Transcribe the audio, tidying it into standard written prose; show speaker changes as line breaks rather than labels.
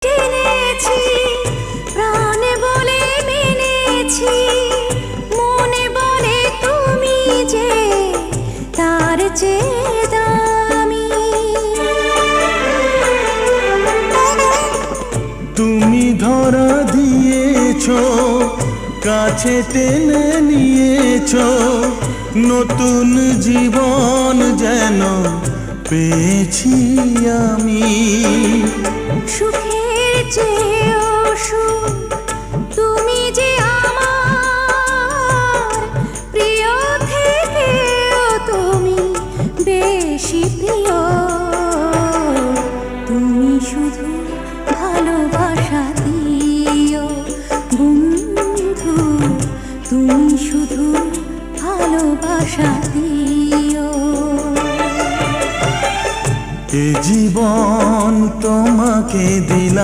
টেনেছি প্রাণে বলে মেনেছি, মনে বলে তুমি যে তার চেয়ে দামি।
তুমি ধরা দিয়েছো, কাছে টেনে নিয়েছো, নতুন জীবন যেন পেয়েছি আমি।
সুখের চেয়েও সুখ তুমি যে আমার, প্রিয় থেকেও তুমি বেশি প্রিয়। তুমি শুধু ভালোবাসা দিও বন্ধু, তুমি শুধু ভালোবাসা দিও।
এ জীবন তোমাকে দিলাম।